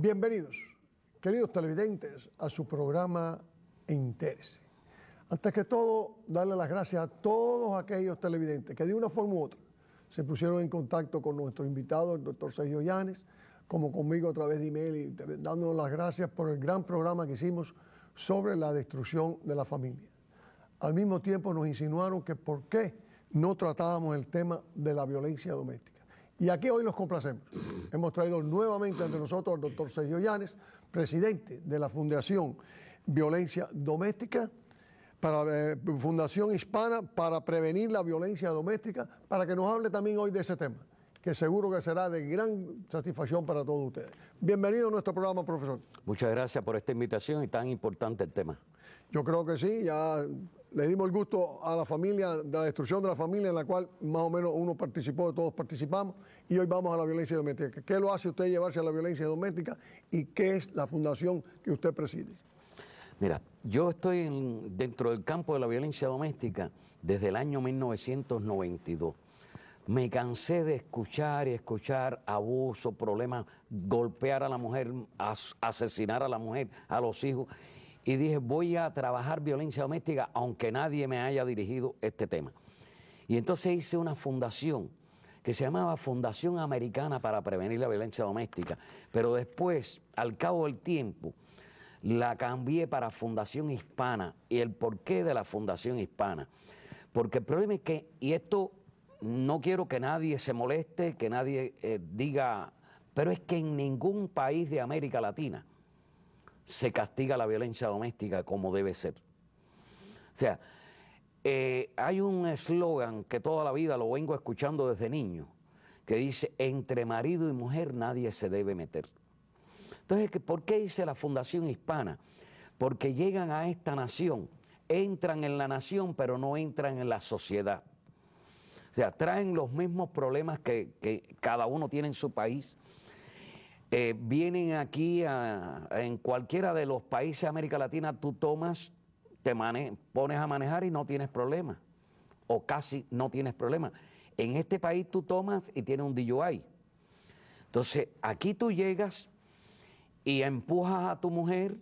Bienvenidos, queridos televidentes, a su programa Entérese. Antes que todo, darle las gracias a todos aquellos televidentes que de una forma u otra se pusieron en contacto con nuestro invitado, el doctor Sergio Llanes, como conmigo a través de email, y dándonos las gracias por el gran programa que hicimos sobre la destrucción de la familia. Al mismo tiempo nos insinuaron que por qué no tratábamos el tema de la violencia doméstica. Y aquí hoy los complacemos. Hemos traído nuevamente ante nosotros al doctor Sergio Llanes, presidente de la Fundación Violencia Doméstica, Fundación Hispana para prevenir la violencia doméstica, para que nos hable también hoy de ese tema, que seguro que será de gran satisfacción para todos ustedes. Bienvenido a nuestro programa, profesor. Muchas gracias por esta invitación y tan importante el tema. Yo creo que sí, ya le dimos el gusto a la familia, de la destrucción de la familia, en la cual más o menos uno participó, todos participamos, y hoy vamos a la violencia doméstica. ¿Qué lo hace usted llevarse a la violencia doméstica y qué es la fundación que usted preside? Mira, yo estoy dentro del campo de la violencia doméstica desde el año 1992. Me cansé de escuchar y escuchar abusos, problemas, golpear a la mujer, asesinar a la mujer, a los hijos. Y dije, voy a trabajar violencia doméstica aunque nadie me haya dirigido este tema. Y entonces hice una fundación que se llamaba Fundación Americana para Prevenir la Violencia Doméstica. Pero después, al cabo del tiempo, la cambié para Fundación Hispana. ¿Y el porqué de la Fundación Hispana? Porque el problema es que, y esto no quiero que nadie se moleste, que nadie diga, pero es que en ningún país de América Latina se castiga la violencia doméstica como debe ser. O sea, hay un eslogan que toda la vida lo vengo escuchando desde niño, que dice, entre marido y mujer nadie se debe meter. Entonces, ¿por qué hice la Fundación Hispana? Porque llegan a esta nación, entran en la nación, pero no entran en la sociedad. O sea, traen los mismos problemas que cada uno tiene en su país. Vienen aquí, en cualquiera de los países de América Latina, tú tomas, pones a manejar y no tienes problema, o casi no tienes problema. En este país tú tomas y tienes un DUI. Entonces, aquí tú llegas y empujas a tu mujer,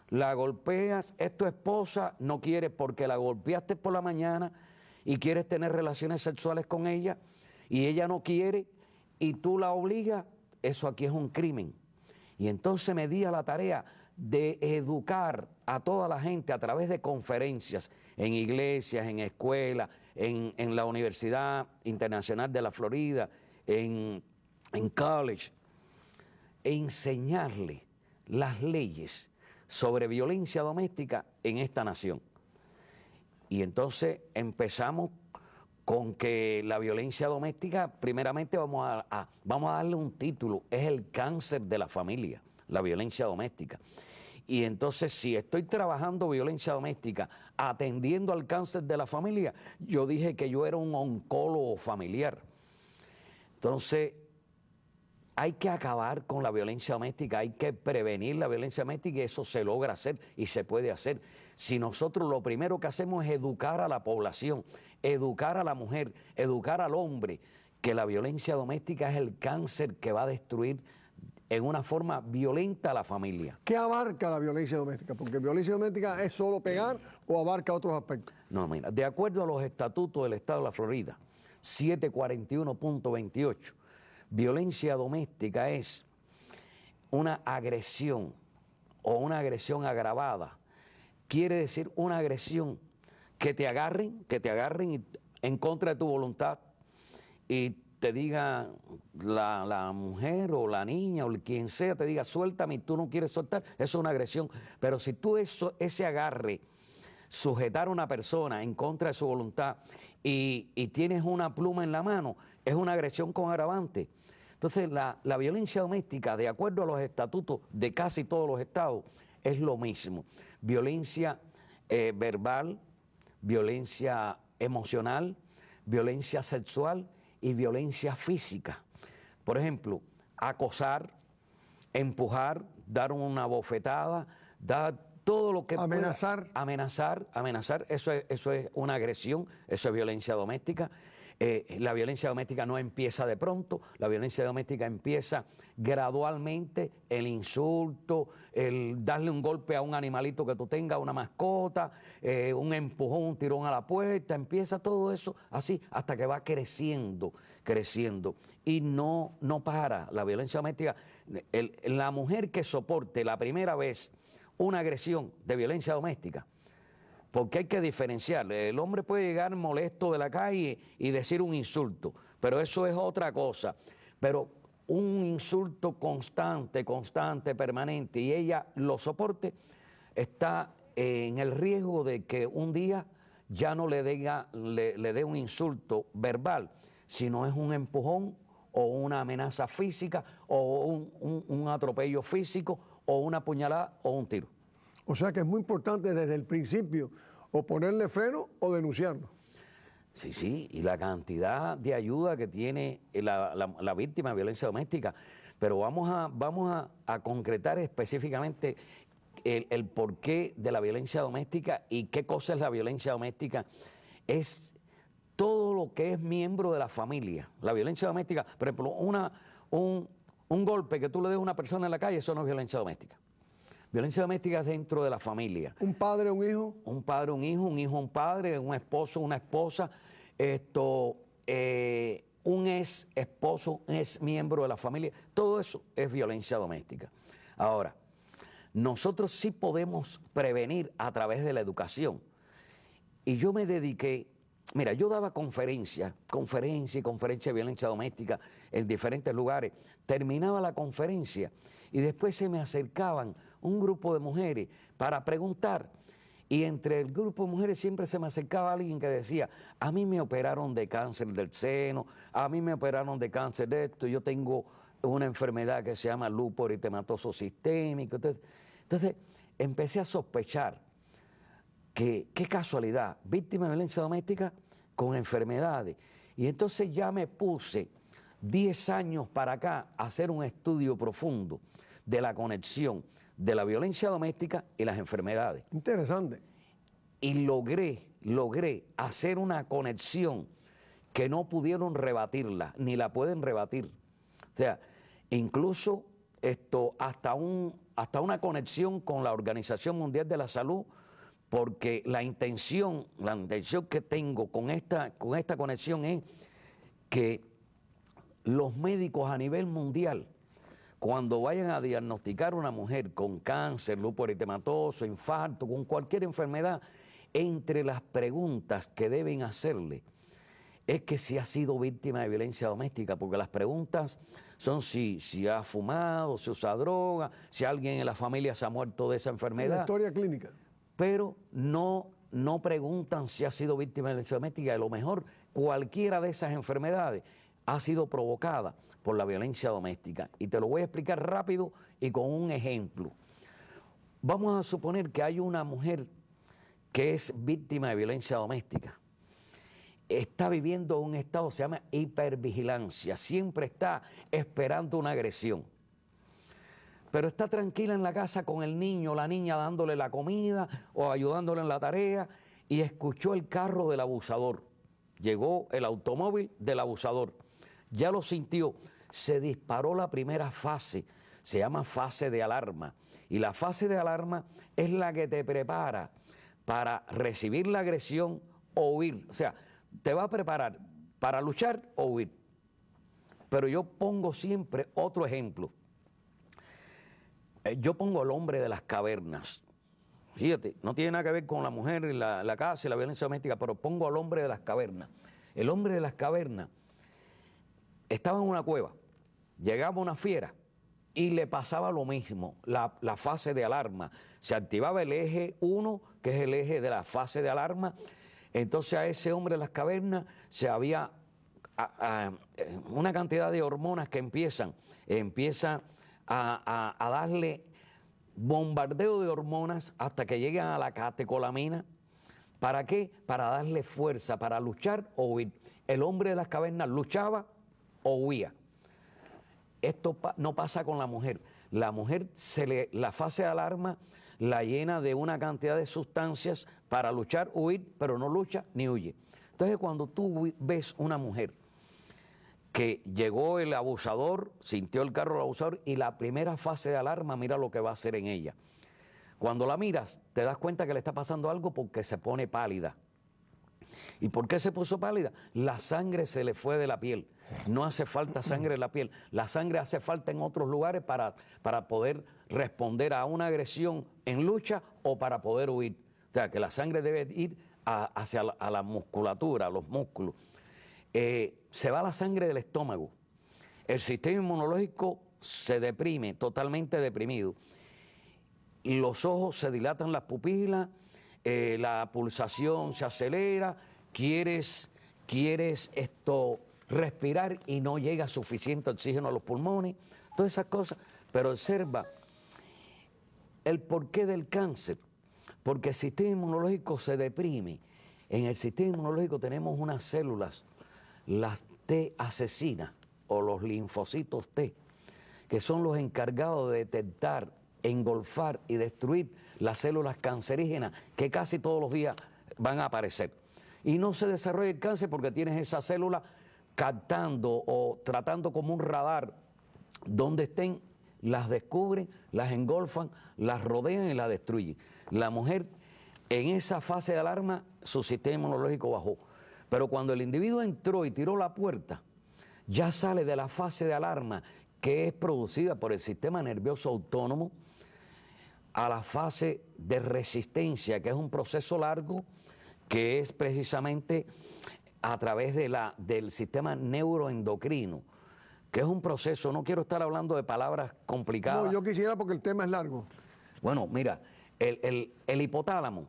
la golpeas, es tu esposa, no quieres porque la golpeaste por la mañana y quieres tener relaciones sexuales con ella y ella no quiere y tú la obligas. Eso aquí es un crimen. Y entonces me di a la tarea de educar a toda la gente a través de conferencias en iglesias, en escuelas, en la Universidad Internacional de la Florida, en college, e enseñarle las leyes sobre violencia doméstica en esta nación. Y entonces empezamos con que la violencia doméstica, primeramente vamos a darle un título, es el cáncer de la familia, la violencia doméstica. Y entonces, si estoy trabajando violencia doméstica, atendiendo al cáncer de la familia, yo dije que yo era un oncólogo familiar. Entonces, hay que acabar con la violencia doméstica, hay que prevenir la violencia doméstica y eso se logra hacer y se puede hacer. Si nosotros lo primero que hacemos es educar a la población, educar a la mujer, educar al hombre, que la violencia doméstica es el cáncer que va a destruir en una forma violenta a la familia. ¿Qué abarca la violencia doméstica? Porque violencia doméstica es solo pegar o abarca otros aspectos. No, mira, de acuerdo a los estatutos del Estado de la Florida, 741.28, violencia doméstica es una agresión o una agresión agravada. Quiere decir una agresión que te agarren en contra de tu voluntad y te diga la mujer o la niña o quien sea, te diga suéltame y tú no quieres soltar, eso es una agresión. Pero si tú ese agarre, sujetar a una persona en contra de su voluntad y tienes una pluma en la mano, es una agresión con agravante. Entonces la violencia doméstica, de acuerdo a los estatutos de casi todos los estados, es lo mismo. Violencia verbal, violencia emocional, violencia sexual y violencia física. Por ejemplo, acosar, empujar, dar una bofetada, dar todo lo que amenazar. Amenazar, eso es una agresión, eso es violencia doméstica. La violencia doméstica no empieza de pronto, la violencia doméstica empieza gradualmente, el insulto, el darle un golpe a un animalito que tú tengas, una mascota, un empujón, un tirón a la puerta, empieza todo eso así hasta que va creciendo, creciendo. Y no para la violencia doméstica. La mujer que soporte la primera vez una agresión de violencia doméstica, porque hay que diferenciar. El hombre puede llegar molesto de la calle y decir un insulto, pero eso es otra cosa. Pero un insulto constante, permanente, y ella lo soporte, está en el riesgo de que un día ya no le dé un insulto verbal, sino es un empujón o una amenaza física o un atropello físico o una puñalada o un tiro. O sea que es muy importante desde el principio o ponerle freno o denunciarlo. Sí, y la cantidad de ayuda que tiene la víctima de violencia doméstica. Pero vamos a concretar específicamente el porqué de la violencia doméstica y qué cosa es la violencia doméstica. Es todo lo que es miembro de la familia. La violencia doméstica, por ejemplo, un golpe que tú le des a una persona en la calle, eso no es violencia doméstica. Violencia doméstica es dentro de la familia. ¿Un padre, un hijo? Un padre, un hijo, un padre, un esposo, una esposa, un ex esposo, un ex miembro de la familia. Todo eso es violencia doméstica. Ahora, nosotros sí podemos prevenir a través de la educación. Y yo me dediqué, mira, yo daba conferencia de violencia doméstica en diferentes lugares. Terminaba la conferencia y después se me acercaban un grupo de mujeres para preguntar, y entre el grupo de mujeres siempre se me acercaba alguien que decía: a mí me operaron de cáncer del seno, a mí me operaron de cáncer de esto, yo tengo una enfermedad que se llama lupus eritematoso sistémico. Entonces empecé a sospechar que, qué casualidad, víctima de violencia doméstica con enfermedades, y entonces ya me puse 10 años para acá a hacer un estudio profundo de la conexión de la violencia doméstica y las enfermedades. Interesante. Y logré hacer una conexión que no pudieron rebatirla, ni la pueden rebatir. O sea, incluso hasta una conexión con la Organización Mundial de la Salud, porque la intención que tengo con esta conexión es que los médicos a nivel mundial, cuando vayan a diagnosticar a una mujer con cáncer, lupus eritematoso, infarto, con cualquier enfermedad, entre las preguntas que deben hacerle es que si ha sido víctima de violencia doméstica, porque las preguntas son si ha fumado, si usa droga, si alguien en la familia se ha muerto de esa enfermedad. La historia clínica. Pero no preguntan si ha sido víctima de violencia doméstica. Y a lo mejor cualquiera de esas enfermedades ha sido provocada por la violencia doméstica. Y te lo voy a explicar rápido y con un ejemplo. Vamos a suponer que hay una mujer que es víctima de violencia doméstica. Está viviendo un estado que se llama hipervigilancia. Siempre está esperando una agresión. Pero está tranquila en la casa con el niño, la niña dándole la comida o ayudándole en la tarea, y escuchó el carro del abusador. Llegó el automóvil del abusador. Ya lo sintió. Se disparó la primera fase, se llama fase de alarma. Y la fase de alarma es la que te prepara para recibir la agresión o huir. O sea, te va a preparar para luchar o huir. Pero yo pongo siempre otro ejemplo. Yo pongo al hombre de las cavernas. Fíjate, no tiene nada que ver con la mujer y la casa y la violencia doméstica, pero pongo al hombre de las cavernas. El hombre de las cavernas estaba en una cueva, llegaba una fiera y le pasaba lo mismo, la fase de alarma. Se activaba el eje 1, que es el eje de la fase de alarma. Entonces a ese hombre de las cavernas se había una cantidad de hormonas que empiezan a darle bombardeo de hormonas hasta que llegan a la catecolamina. ¿Para qué? Para darle fuerza, para luchar o huir. El hombre de las cavernas luchaba o huía. Esto no pasa con la mujer. La mujer, la fase de alarma la llena de una cantidad de sustancias para luchar o huir, pero no lucha ni huye. Entonces, cuando tú ves una mujer que llegó el abusador, sintió el carro del abusador y la primera fase de alarma, mira lo que va a hacer en ella. Cuando la miras, te das cuenta que le está pasando algo porque se pone pálida. ¿Y por qué se puso pálida? La sangre se le fue de la piel. No hace falta sangre en la piel. La sangre hace falta en otros lugares para poder responder a una agresión en lucha o para poder huir. O sea, que la sangre debe ir hacia la musculatura, a los músculos. Se va la sangre del estómago. El sistema inmunológico se deprime, totalmente deprimido. Los ojos se dilatan las pupilas, la pulsación se acelera, quieres respirar y no llega suficiente oxígeno a los pulmones, todas esas cosas. Pero observa el porqué del cáncer, porque el sistema inmunológico se deprime. En el sistema inmunológico tenemos unas células, las T asesinas o los linfocitos T, que son los encargados de detectar, engolfar y destruir las células cancerígenas que casi todos los días van a aparecer. Y no se desarrolla el cáncer porque tienes esa célula captando o tratando como un radar donde estén, las descubren, las engolfan, las rodean y las destruyen. La mujer en esa fase de alarma, su sistema inmunológico bajó. Pero cuando el individuo entró y tiró la puerta, ya sale de la fase de alarma que es producida por el sistema nervioso autónomo a la fase de resistencia, que es un proceso largo, que es precisamente a través del sistema neuroendocrino, que es un proceso, no quiero estar hablando de palabras complicadas. No, yo quisiera porque el tema es largo. Bueno, mira, el hipotálamo,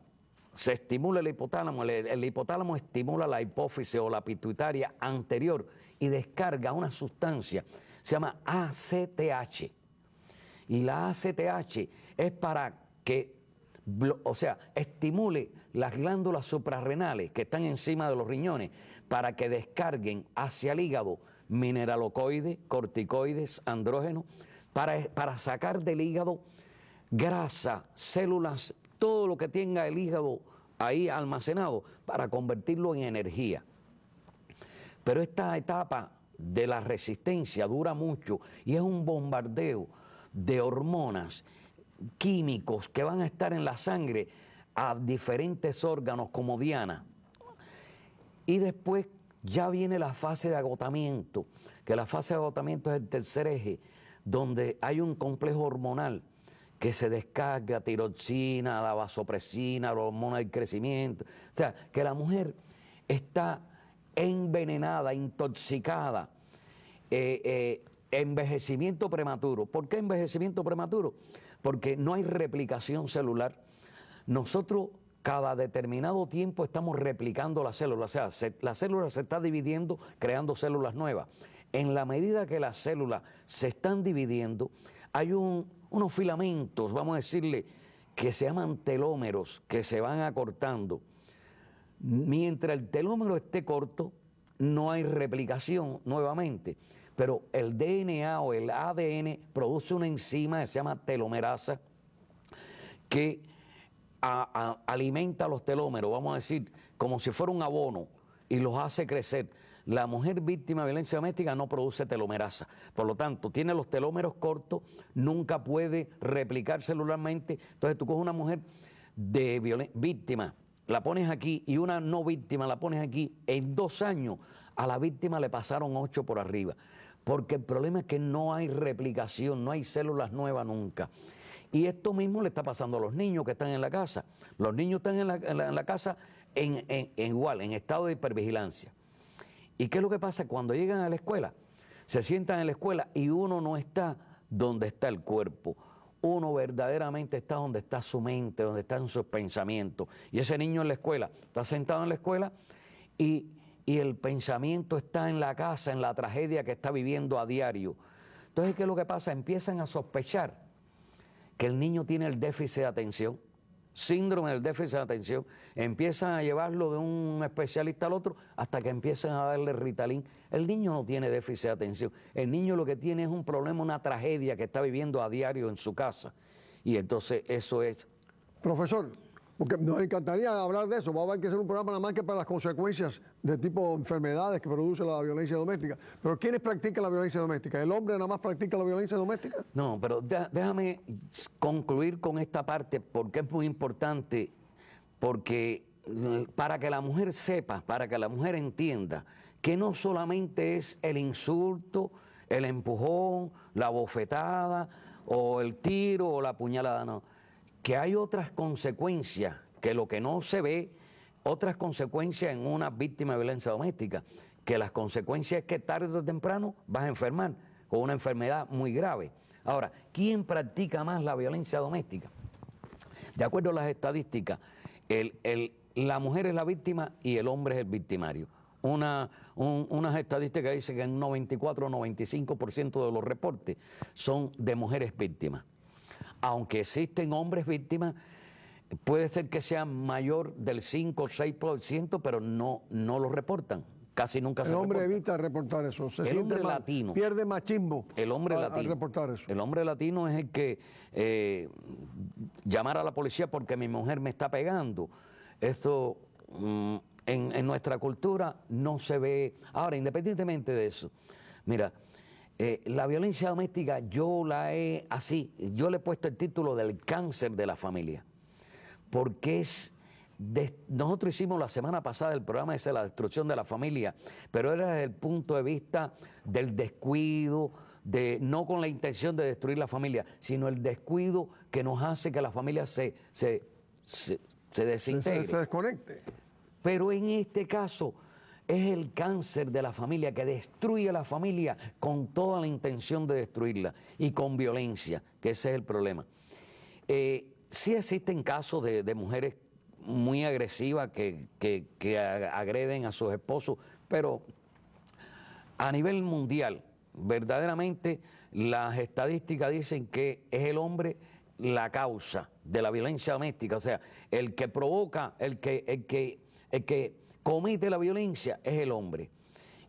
se estimula el hipotálamo, el hipotálamo estimula la hipófisis o la pituitaria anterior y descarga una sustancia, se llama ACTH. Y la ACTH es para que, o sea, estimule las glándulas suprarrenales que están encima de los riñones para que descarguen hacia el hígado mineralocoides, corticoides, andrógenos, para sacar del hígado grasa, células, todo lo que tenga el hígado ahí almacenado para convertirlo en energía. Pero esta etapa de la resistencia dura mucho y es un bombardeo de hormonas, químicos que van a estar en la sangre a diferentes órganos como diana. Y después ya viene la fase de agotamiento, que la fase de agotamiento es el tercer eje, donde hay un complejo hormonal que se descarga, tiroxina, la vasopresina, la hormona del crecimiento. O sea, que la mujer está envenenada, intoxicada, envejecimiento prematuro. ¿Por qué envejecimiento prematuro? Porque no hay replicación celular. Nosotros cada determinado tiempo estamos replicando la célula, o sea, la célula se está dividiendo, creando células nuevas. En la medida que las células se están dividiendo, hay unos filamentos, vamos a decirle, que se llaman telómeros, que se van acortando. Mientras el telómero esté corto, no hay replicación nuevamente. Pero el DNA o el ADN produce una enzima que se llama telomerasa que alimenta los telómeros, vamos a decir, como si fuera un abono y los hace crecer. La mujer víctima de violencia doméstica no produce telomerasa, por lo tanto, tiene los telómeros cortos, nunca puede replicar celularmente. Entonces tú coges una mujer de víctima, la pones aquí y una no víctima la pones aquí, en 2 años a la víctima le pasaron 8 por arriba, porque el problema es que no hay replicación, no hay células nuevas nunca. Y esto mismo le está pasando a los niños que están en la casa. Los niños están en la casa igual, en estado de hipervigilancia. ¿Y qué es lo que pasa cuando llegan a la escuela? Se sientan en la escuela y uno no está donde está el cuerpo. Uno verdaderamente está donde está su mente, donde están sus pensamientos. Y ese niño en la escuela, está sentado en la escuela y el pensamiento está en la casa, en la tragedia que está viviendo a diario. Entonces, ¿qué es lo que pasa? Empiezan a sospechar que el niño tiene el déficit de atención, síndrome del déficit de atención, empiezan a llevarlo de un especialista al otro hasta que empiezan a darle Ritalin. El niño no tiene déficit de atención, el niño lo que tiene es un problema, una tragedia que está viviendo a diario en su casa. Y entonces eso es... Profesor, Porque nos encantaría hablar de eso. Va a haber que hacer un programa nada más que para las consecuencias de tipo enfermedades que produce la violencia doméstica. Pero ¿quiénes practican la violencia doméstica? ¿El hombre nada más practica la violencia doméstica? No, pero déjame concluir con esta parte porque es muy importante, porque para que la mujer sepa, para que la mujer entienda que no solamente es el insulto, el empujón, la bofetada o el tiro o la puñalada, no, que hay otras consecuencias, que lo que no se ve, otras consecuencias en una víctima de violencia doméstica, que las consecuencias es que tarde o temprano vas a enfermar con una enfermedad muy grave. Ahora, ¿quién practica más la violencia doméstica? De acuerdo a las estadísticas, la mujer es la víctima y el hombre es el victimario. Unas estadísticas dicen que un 94 o 95% de los reportes son de mujeres víctimas. Aunque existen hombres víctimas, puede ser que sea mayor del 5 o 6%, pero no lo reportan. Casi nunca se reporta. El hombre evita reportar eso. El hombre latino. Pierde machismo el hombre latino, al reportar eso. El hombre latino es el que llamar a la policía porque mi mujer me está pegando. Esto en nuestra cultura no se ve. Ahora, independientemente de eso, mira, la violencia doméstica yo le he puesto el título del cáncer de la familia, porque nosotros hicimos la semana pasada el programa ese, la destrucción de la familia, pero era desde el punto de vista del descuido, no con la intención de destruir la familia, sino el descuido que nos hace que la familia se desintegre. Se desconecte. Pero en este caso es el cáncer de la familia que destruye a la familia con toda la intención de destruirla y con violencia, que ese es el problema. Sí existen casos de mujeres muy agresivas que agreden a sus esposos, pero a nivel mundial, verdaderamente las estadísticas dicen que es el hombre la causa de la violencia doméstica, o sea, el que provoca, el que comete la violencia es el hombre.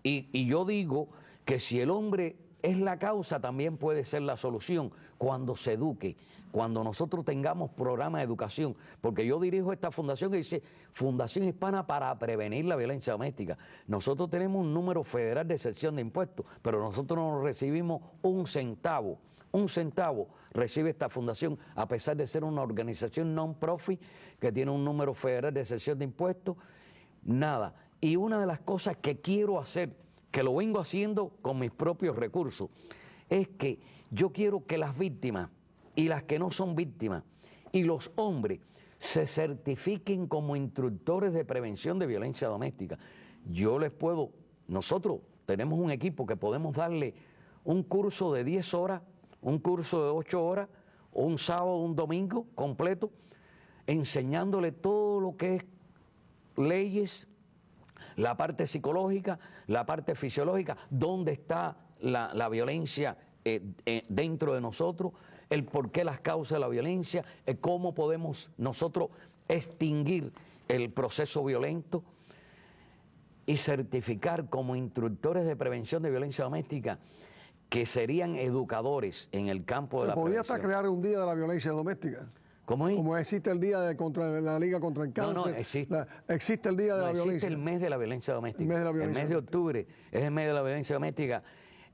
Y yo digo que si el hombre es la causa, también puede ser la solución cuando se eduque, cuando nosotros tengamos programas de educación, porque yo dirijo esta fundación que dice Fundación Hispana para Prevenir la Violencia Doméstica. Nosotros tenemos un número federal de exención de impuestos, pero nosotros no recibimos un centavo recibe esta fundación, a pesar de ser una organización non-profit que tiene un número federal de exención de impuestos, nada. Y una de las cosas que quiero hacer, que lo vengo haciendo con mis propios recursos, es que yo quiero que las víctimas y las que no son víctimas y los hombres se certifiquen como instructores de prevención de violencia doméstica. Nosotros tenemos un equipo que podemos darle un curso de 10 horas, un curso de 8 horas, un sábado, un domingo completo, enseñándole todo lo que es leyes, la parte psicológica, la parte fisiológica, dónde está la violencia dentro de nosotros, el por qué las causas de la violencia, cómo podemos nosotros extinguir el proceso violento y certificar como instructores de prevención de violencia doméstica que serían educadores en el campo de la ¿Podría prevención. hasta crear un día de la violencia doméstica? ¿Cómo es? Como existe el día de la Liga contra el Cáncer. No, existe. Existe el día de la violencia. Existe el mes de la violencia doméstica. El mes de la violencia el mes de octubre es el mes de la violencia doméstica.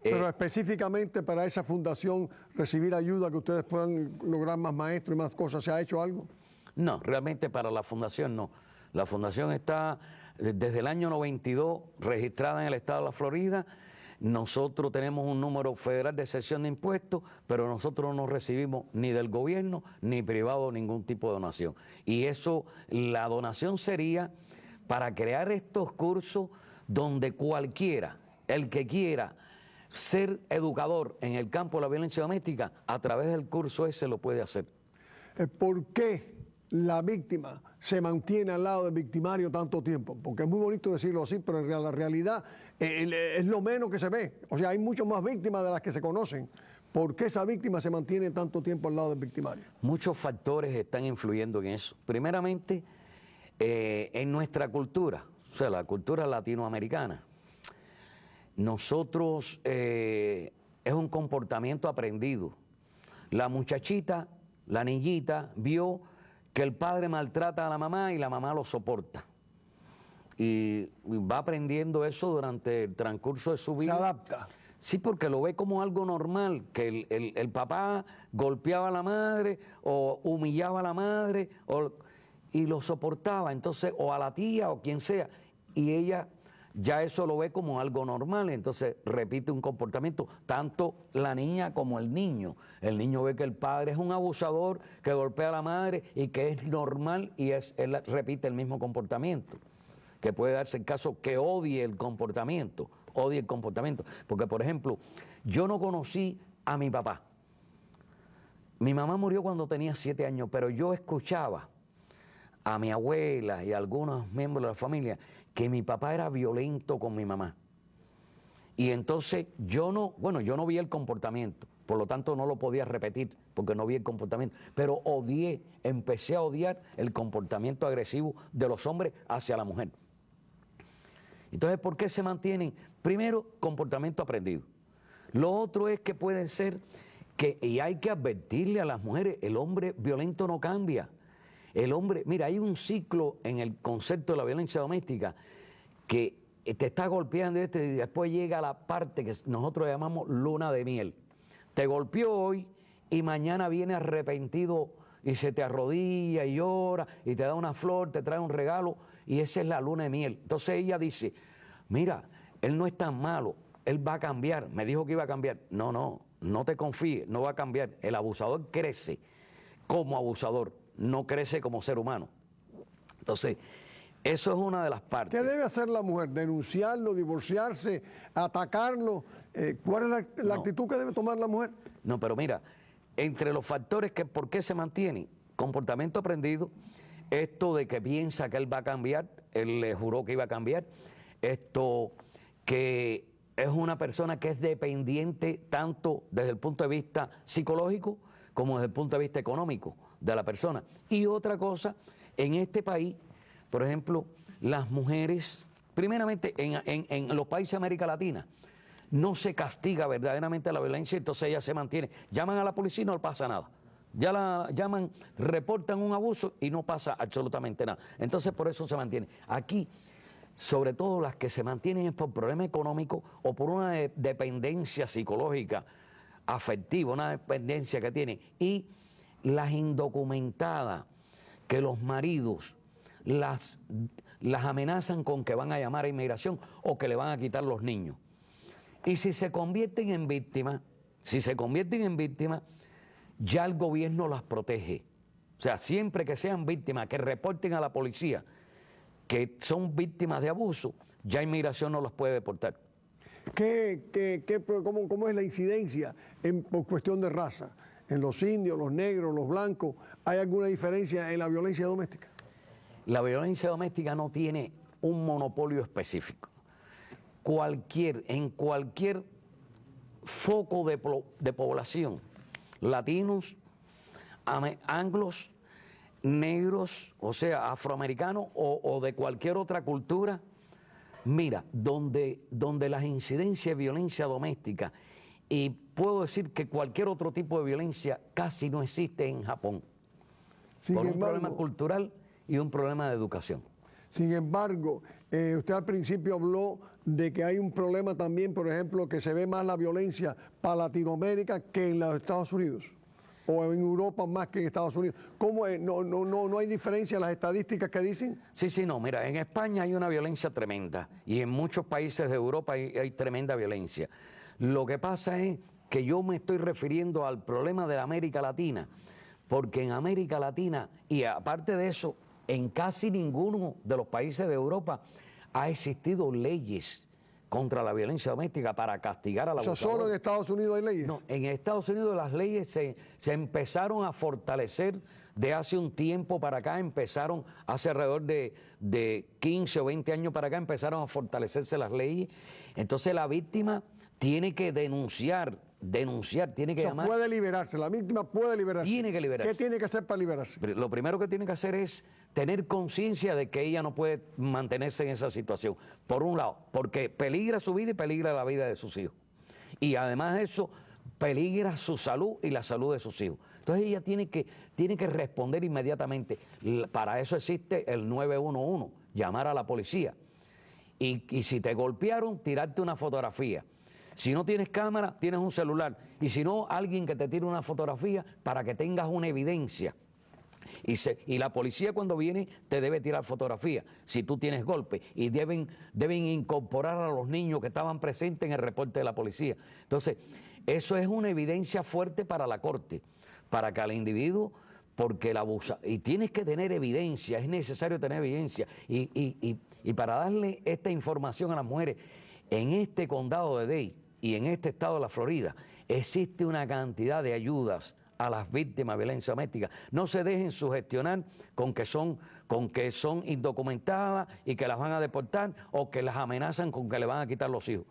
Pero específicamente para esa fundación, recibir ayuda, que ustedes puedan lograr más maestros y más cosas, ¿se ha hecho algo? No, realmente para la fundación no. La fundación está desde el año 92 registrada en el estado de la Florida. Nosotros tenemos un número federal de exención de impuestos, pero nosotros no recibimos ni del gobierno ni privado ningún tipo de donación. Y eso, la donación sería para crear estos cursos donde cualquiera, el que quiera ser educador en el campo de la violencia doméstica, a través del curso ese lo puede hacer. ¿Por qué la víctima se mantiene al lado del victimario tanto tiempo? Porque es muy bonito decirlo así, pero en la realidad es lo menos que se ve. O sea, hay mucho más víctimas de las que se conocen. ¿Por qué esa víctima se mantiene tanto tiempo al lado del victimario? Muchos factores están influyendo en eso. Primeramente, en nuestra cultura, o sea, la cultura latinoamericana, nosotros es un comportamiento aprendido. La muchachita, la niñita, vio que el padre maltrata a la mamá y la mamá lo soporta. Y va aprendiendo eso durante el transcurso de su vida. Se adapta. Sí, porque lo ve como algo normal, que el papá golpeaba a la madre o humillaba a la madre y lo soportaba, entonces, o a la tía o quien sea, y ella ya eso lo ve como algo normal, entonces repite un comportamiento, tanto la niña como el niño. El niño ve que el padre es un abusador, que golpea a la madre y que es normal y él repite el mismo comportamiento, que puede darse el caso que odie el comportamiento, porque por ejemplo, yo no conocí a mi papá. Mi mamá murió cuando tenía 7 años, pero yo escuchaba a mi abuela y a algunos miembros de la familia que mi papá era violento con mi mamá. Y entonces yo no vi el comportamiento, por lo tanto no lo podía repetir porque no vi el comportamiento, pero empecé a odiar el comportamiento agresivo de los hombres hacia la mujer. Entonces, ¿por qué se mantienen? Primero, comportamiento aprendido. Lo otro es que puede ser y hay que advertirle a las mujeres, el hombre violento no cambia. El hombre, mira, hay un ciclo en el concepto de la violencia doméstica que te está golpeando y después llega a la parte que nosotros llamamos luna de miel. Te golpeó hoy y mañana viene arrepentido y se te arrodilla y llora y te da una flor, te trae un regalo y esa es la luna de miel. Entonces ella dice, mira, él no es tan malo, él va a cambiar, me dijo que iba a cambiar. No te confíes, no va a cambiar. El abusador crece como abusador, no crece como ser humano. Entonces, eso es una de las partes. ¿Qué debe hacer la mujer? ¿Denunciarlo, divorciarse, atacarlo? ¿Cuál es la actitud que debe tomar la mujer? No, pero mira, entre los factores que por qué se mantiene, comportamiento aprendido, esto de que piensa que él va a cambiar, él le juró que iba a cambiar, esto que es una persona que es dependiente tanto desde el punto de vista psicológico como desde el punto de vista económico de la persona. Y otra cosa, en este país, por ejemplo, las mujeres, primeramente en los países de América Latina, no se castiga verdaderamente la violencia, entonces ella se mantiene. Llaman a la policía y no pasa nada. Ya la llaman, reportan un abuso y no pasa absolutamente nada. Entonces por eso se mantiene. Aquí, sobre todo las que se mantienen es por problemas económicos o por una dependencia psicológica, afectiva, una dependencia que tienen. Y las indocumentadas, que los maridos las amenazan con que van a llamar a inmigración o que le van a quitar los niños. Y si se convierten en víctimas, ya el gobierno las protege. O sea, siempre que sean víctimas, que reporten a la policía que son víctimas de abuso, ya inmigración no las puede deportar. ¿Cómo es la incidencia por cuestión de raza? ¿En los indios, los negros, los blancos? ¿Hay alguna diferencia en la violencia doméstica? La violencia doméstica no tiene un monopolio específico. En cualquier foco de población, latinos, anglos, negros, o sea, afroamericanos o de cualquier otra cultura, mira, donde las incidencias de violencia doméstica, y puedo decir que cualquier otro tipo de violencia casi no existe en Japón, por un problema cultural y un problema de educación. Sin embargo, usted al principio habló de que hay un problema también, por ejemplo, que se ve más la violencia para Latinoamérica que en los Estados Unidos, o en Europa más que en Estados Unidos. ¿Cómo es? ¿No hay diferencia en las estadísticas que dicen? Sí, no, mira, en España hay una violencia tremenda y en muchos países de Europa hay tremenda violencia. Lo que pasa es que yo me estoy refiriendo al problema de la América Latina, porque en América Latina, y aparte de eso, en casi ninguno de los países de Europa ha existido leyes contra la violencia doméstica para castigar a la abusador. O sea, ¿solo en Estados Unidos hay leyes? No, en Estados Unidos las leyes se empezaron a fortalecer de hace un tiempo para acá, empezaron hace alrededor de 15 o 20 años para acá, empezaron a fortalecerse las leyes. Entonces la víctima tiene que denunciar, tiene que llamar. Puede liberarse, la víctima puede liberarse. Tiene que liberarse. ¿Qué tiene que hacer para liberarse? Lo primero que tiene que hacer es tener conciencia de que ella no puede mantenerse en esa situación. Por un lado, porque peligra su vida y peligra la vida de sus hijos. Y además de eso, peligra su salud y la salud de sus hijos. Entonces ella tiene que responder inmediatamente. Para eso existe el 911, llamar a la policía. Y si te golpearon, tirarte una fotografía. Si no tienes cámara, tienes un celular. Y si no, alguien que te tire una fotografía para que tengas una evidencia. Y la policía cuando viene te debe tirar fotografía si tú tienes golpe. Y deben incorporar a los niños que estaban presentes en el reporte de la policía. Entonces, eso es una evidencia fuerte para la corte, para que al individuo, porque el abusa, y tienes que tener evidencia, es necesario tener evidencia. Y para darle esta información a las mujeres, en este condado de Dade y en este estado de la Florida, existe una cantidad de ayudas a las víctimas de violencia doméstica. No se dejen sugestionar con que son indocumentadas y que las van a deportar o que las amenazan con que le van a quitar los hijos.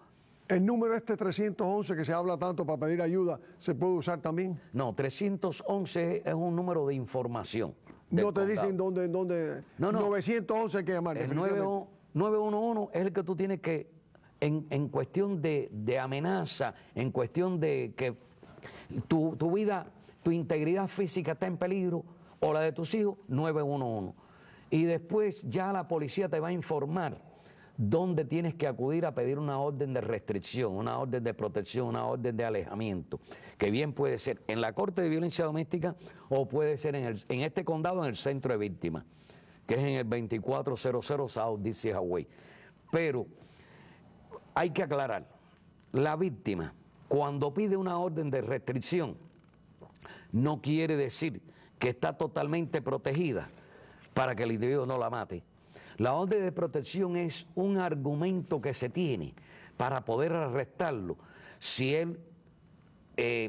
¿El número 311 que se habla tanto para pedir ayuda se puede usar también? No, 311 es un número de información. No te dicen dónde. No. 911 hay que llamar. El 911 es el que tú tienes que, en cuestión de amenaza, en cuestión de que tu vida, tu integridad física está en peligro, o la de tus hijos, 911. Y después ya la policía te va a informar dónde tienes que acudir a pedir una orden de restricción, una orden de protección, una orden de alejamiento, que bien puede ser en la Corte de Violencia Doméstica o puede ser en este condado, en el Centro de Víctimas, que es en el 2400 South DC Highway. Pero hay que aclarar, la víctima, cuando pide una orden de restricción, no quiere decir que está totalmente protegida para que el individuo no la mate. La orden de protección es un argumento que se tiene para poder arrestarlo si él,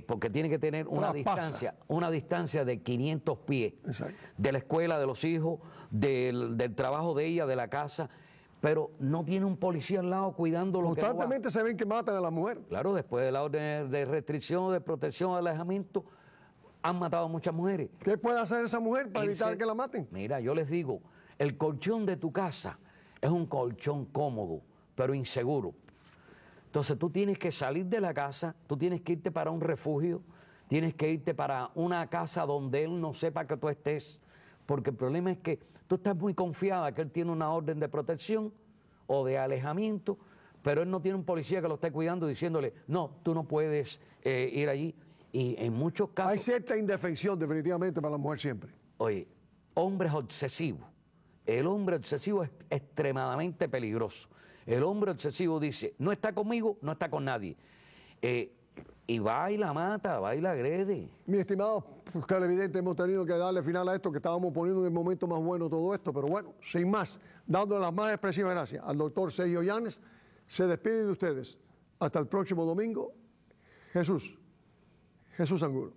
porque tiene que tener una distancia de 500 pies. Exacto. De la escuela, de los hijos, del trabajo de ella, de la casa, pero no tiene un policía al lado cuidando lo que constantemente se ven que matan a la mujer. Claro, después de la orden de restricción, de protección, de alejamiento, han matado a muchas mujeres. ¿Qué puede hacer esa mujer para evitar que la maten? Mira, yo les digo, el colchón de tu casa es un colchón cómodo, pero inseguro. Entonces tú tienes que salir de la casa, tú tienes que irte para un refugio, tienes que irte para una casa donde él no sepa que tú estés, porque el problema es que tú estás muy confiada que él tiene una orden de protección o de alejamiento, pero él no tiene un policía que lo esté cuidando diciéndole, no, tú no puedes ir allí. Y en muchos casos... Hay cierta indefensión definitivamente para la mujer siempre. Oye, hombres obsesivos. El hombre obsesivo es extremadamente peligroso. El hombre obsesivo dice, no está conmigo, no está con nadie. Y va y la mata, va y la agrede. Mi estimado televidente, hemos tenido que darle final a esto, que estábamos poniendo en el momento más bueno todo esto, pero bueno, sin más, dándole las más expresivas gracias al doctor Sergio Llanes, se despide de ustedes. Hasta el próximo domingo. Jesús Angulo.